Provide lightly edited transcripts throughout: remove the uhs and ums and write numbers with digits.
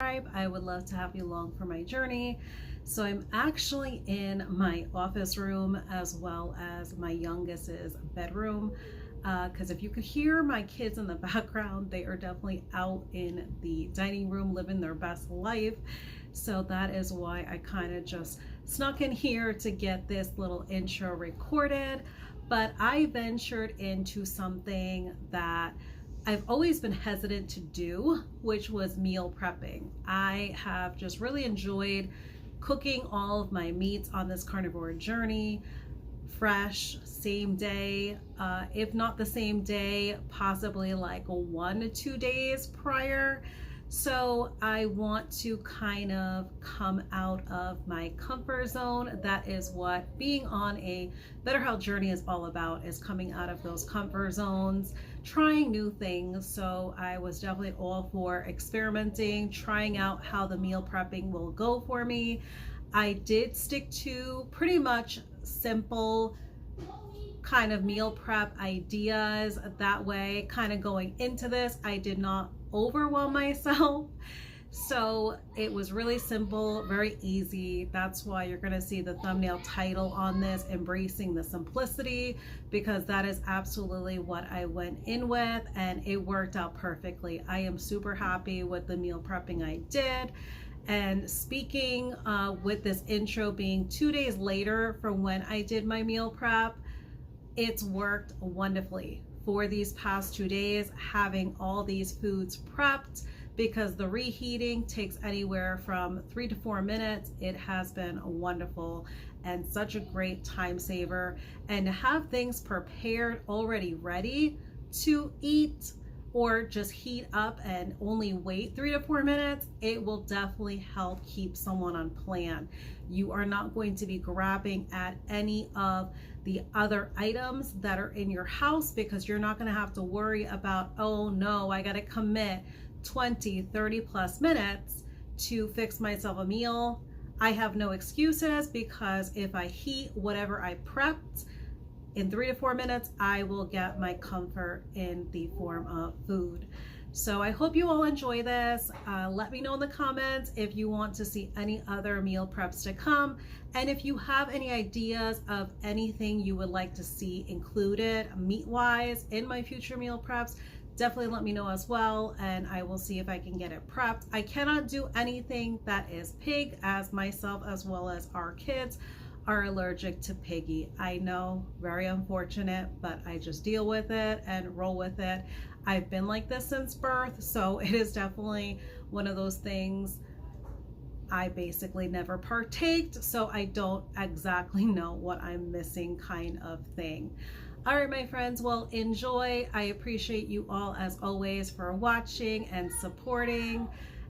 I would love to have you along for my journey. So I'm actually in my office room as well as my youngest's bedroom. Because if you could hear my kids in the background, they are definitely out in the dining room living their best life. So that is why I kind of just snuck in here to get this little intro recorded. But I ventured into something that I've always been hesitant to do, which was meal prepping. I have just really enjoyed cooking all of my meats on this carnivore journey, fresh, same day, if not the same day, possibly like 1 to 2 days prior. So I want to kind of come out of my comfort zone. That is what being on a better health journey is all about, is coming out of those comfort zones, trying new things. So I was definitely all for experimenting, trying out how the meal prepping will go for me. I did stick to pretty much simple kind of meal prep ideas. That way, kind of going into this, I did not overwhelm myself. So it was really simple, very easy. That's why you're going to see the thumbnail title on this, Embracing the Simplicity, because that is absolutely what I went in with, and it worked out perfectly. I am super happy with the meal prepping I did. And speaking with this intro being 2 days later from when I did my meal prep, it's worked wonderfully for these past 2 days, having all these foods prepped, because the reheating takes anywhere from 3 to 4 minutes. It has been wonderful and such a great time saver. And to have things prepared already ready to eat, or just heat up and only wait 3 to 4 minutes, it will definitely help keep someone on plan. You are not going to be grabbing at any of the other items that are in your house, because you're not going to have to worry about, oh no, I got to commit 20, 30 plus minutes to fix myself a meal. I have no excuses, because if I heat whatever I prepped in 3 to 4 minutes, I will get my comfort in the form of food. So I hope you all enjoy this. Let me know in the comments if you want to see any other meal preps to come. And if you have any ideas of anything you would like to see included meat-wise in my future meal preps, definitely let me know as well, and I will see if I can get it prepped. I cannot do anything that is pig, as myself as well as our kids are allergic to piggy. I know, very unfortunate, but I just deal with it and roll with it. I've been like this since birth, so it is definitely one of those things I basically never partaked, so I don't exactly know what I'm missing, kind of thing. All right, my friends, well, enjoy. I appreciate you all as always for watching and supporting.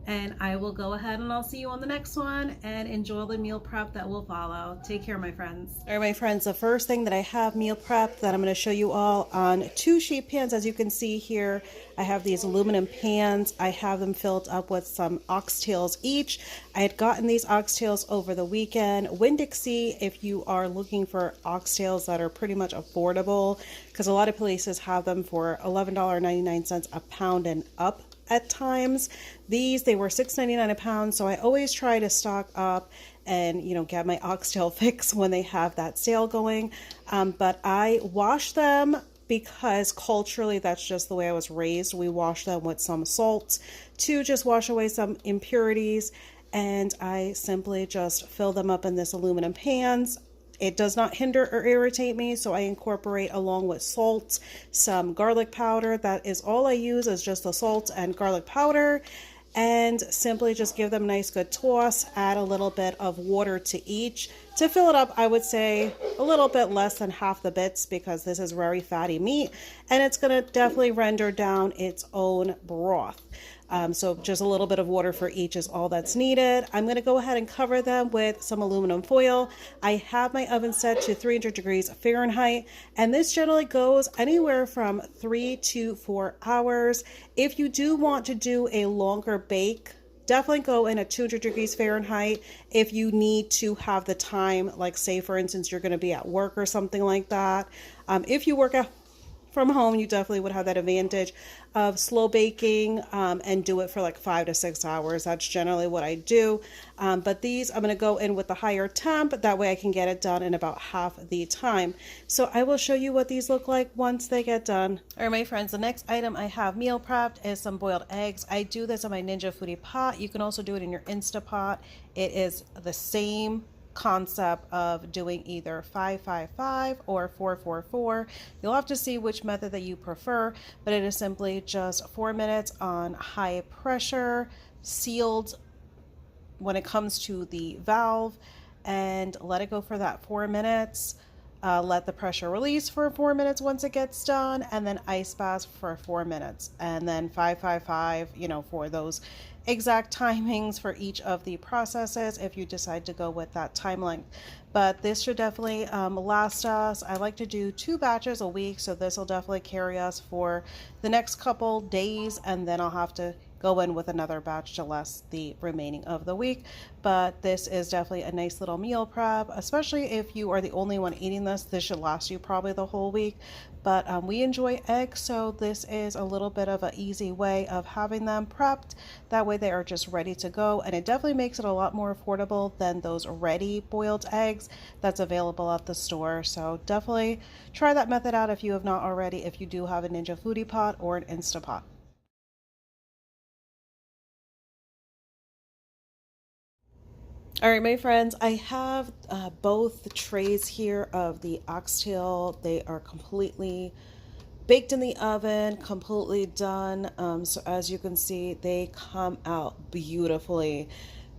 And I will go ahead and I'll see you on the next one, and enjoy the meal prep that will follow. Take care, my friends. All right, my friends, the first thing that I have meal prep that I'm going to show you all on 2 sheet pans. As you can see here, I have these aluminum pans. I have them filled up with some oxtails each. I had gotten these oxtails over the weekend. Winn-Dixie, if you are looking for oxtails that are pretty much affordable, because a lot of places have them for $11.99 a pound and up at times. They were $6.99 a pound, so I always try to stock up and get my oxtail fix when they have that sale going. But I wash them because culturally that's just the way I was raised. We wash them with some salt to just wash away some impurities, and I simply just fill them up in this aluminum pans. It does not hinder or irritate me, so I incorporate, along with salt, some garlic powder. That is all I use, is just the salt and garlic powder, and simply just give them a nice good toss. Add a little bit of water to each. To fill it up, I would say a little bit less than half the bits, because this is very fatty meat and it's going to definitely render down its own broth. So just a little bit of water for each is all that's needed. I'm going to go ahead and cover them with some aluminum foil. I have my oven set to 300 degrees Fahrenheit, and this generally goes anywhere from 3 to 4 hours. If you do want to do a longer bake, definitely go in at 200 degrees Fahrenheit if you need to have the time, like say for instance you're going to be at work or something like that. If you work at from home, you definitely would have that advantage of slow baking and do it for like 5 to 6 hours. That's generally what I do. But these, I'm going to go in with the higher temp. That way I can get it done in about half the time. So I will show you what these look like once they get done. All right, my friends, the next item I have meal prepped is some boiled eggs. I do this in my Ninja Foodie pot. You can also do it in your Instapot. It is the same concept of doing either 5-5-5 or 4-4-4. You'll have to see which method that you prefer, but it is simply just 4 minutes on high pressure, sealed when it comes to the valve, and let it go for that 4 minutes. Let the pressure release for 4 minutes once it gets done, and then ice bath for 4 minutes, and then 5-5-5, for those exact timings for each of the processes if you decide to go with that time length. But this should definitely last us. I like to do 2 batches a week, so this will definitely carry us for the next couple days, and then I'll have to go in with another batch to last the remaining of the week. But this is definitely a nice little meal prep, especially if you are the only one eating this. This should last you probably the whole week. But we enjoy eggs, so this is a little bit of an easy way of having them prepped. That way they are just ready to go, and it definitely makes it a lot more affordable than those ready boiled eggs that's available at the store. So definitely try that method out if you have not already, if you do have a Ninja Foodie pot or an Instapot. All right, my friends, I have both trays here of the oxtail. They are completely baked in the oven, completely done. So as you can see, they come out beautifully.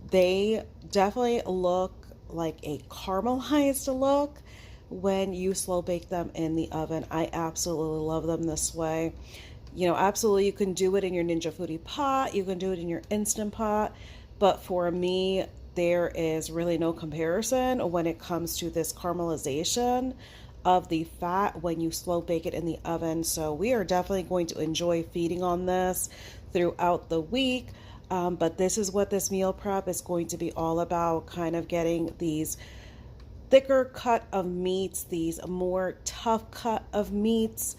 They definitely look like a caramelized look when you slow bake them in the oven. I absolutely love them this way. Absolutely, you can do it in your Ninja Foodie pot, you can do it in your Instant Pot, but for me, there is really no comparison when it comes to this caramelization of the fat when you slow bake it in the oven. So we are definitely going to enjoy feeding on this throughout the week. But this is what this meal prep is going to be all about, kind of getting these thicker cut of meats, these more tough cut of meats,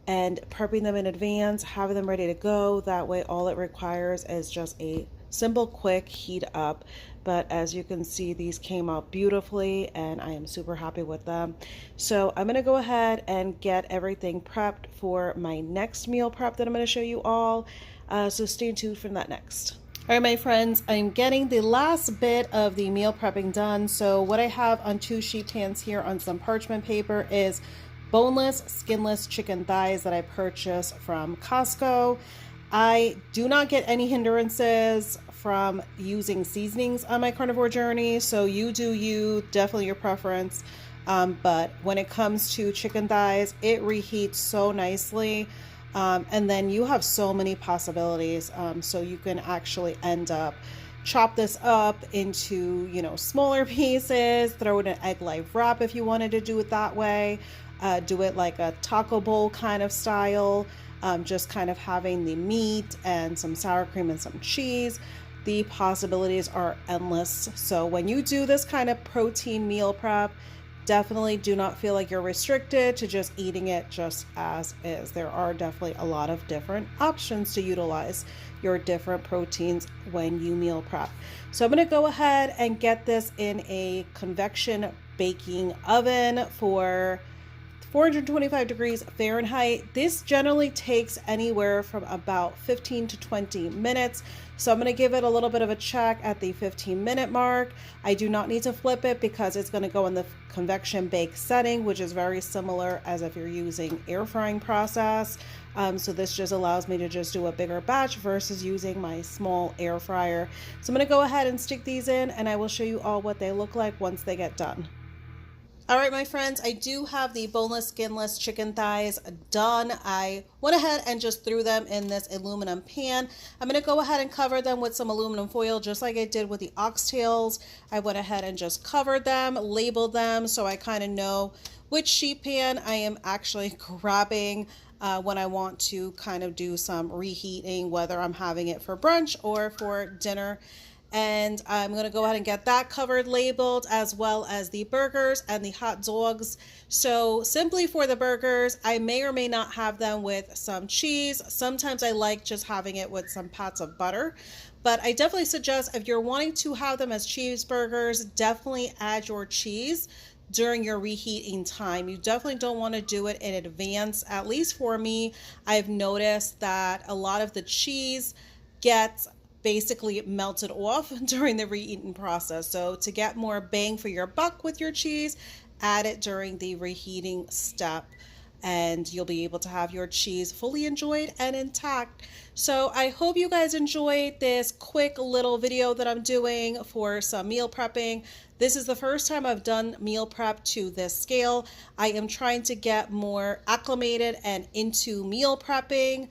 and prepping them in advance, having them ready to go. That way all it requires is just a simple, quick heat up. But as you can see, these came out beautifully and I am super happy with them. So I'm gonna go ahead and get everything prepped for my next meal prep that I'm gonna show you all. So stay tuned for that next. All right, my friends, I'm getting the last bit of the meal prepping done. So what I have on 2 sheet pans here on some parchment paper is boneless, skinless chicken thighs that I purchased from Costco. I do not get any hindrances from using seasonings on my carnivore journey, so you do you, definitely your preference. But when it comes to chicken thighs, it reheats so nicely, and then you have so many possibilities. So you can actually end up chop this up into smaller pieces, throw it in an egg live wrap if you wanted to do it that way. Do it like a taco bowl kind of style, just kind of having the meat and some sour cream and some cheese. The possibilities are endless. So when you do this kind of protein meal prep, definitely do not feel like you're restricted to just eating it just as is. There are definitely a lot of different options to utilize your different proteins when you meal prep. So I'm going to go ahead and get this in a convection baking oven for 425 degrees Fahrenheit. This generally takes anywhere from about 15 to 20 minutes. So I'm going to give it a little bit of a check at the 15-minute mark. I do not need to flip it because it's going to go in the convection bake setting, which is very similar as if you're using air frying process. So this just allows me to just do a bigger batch versus using my small air fryer. So I'm going to go ahead and stick these in and I will show you all what they look like once they get done. All right, my friends, I do have the boneless, skinless chicken thighs done. I went ahead and just threw them in this aluminum pan. I'm going to go ahead and cover them with some aluminum foil, just like I did with the oxtails. I went ahead and just covered them, labeled them, so I kind of know which sheet pan I am actually grabbing when I want to kind of do some reheating, whether I'm having it for brunch or for dinner. and I'm going to go ahead and get that covered, labeled, as well as the burgers and the hot dogs. So simply for the burgers, I may or may not have them with some cheese. Sometimes I like just having it with some pats of butter. But I definitely suggest, if you're wanting to have them as cheeseburgers, definitely add your cheese during your reheating time. You definitely don't want to do it in advance. At least for me, I've noticed that a lot of the cheese gets basically melted off during the reheating process. So to get more bang for your buck with your cheese, add it during the reheating step, and you'll be able to have your cheese fully enjoyed and intact. So I hope you guys enjoyed this quick little video that I'm doing for some meal prepping. This is the first time I've done meal prep to this scale. I am trying to get more acclimated and into meal prepping.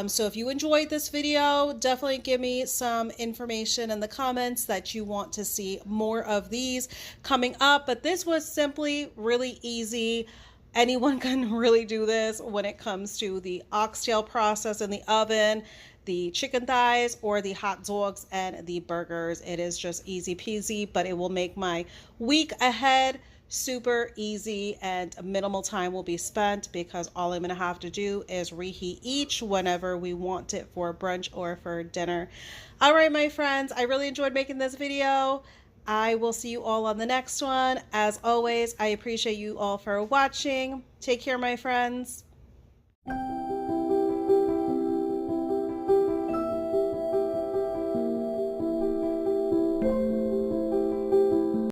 So if you enjoyed this video, definitely give me some information in the comments that you want to see more of these coming up. But this was simply really easy. Anyone can really do this when it comes to the oxtail process in the oven, the chicken thighs, or the hot dogs and the burgers. It is just easy peasy, but it will make my week ahead super easy, and minimal time will be spent because all I'm going to have to do is reheat each whenever we want it for brunch or for dinner. All right, my friends, I really enjoyed making this video. I will see you all on the next one. As always, I appreciate you all for watching. Take care, my friends.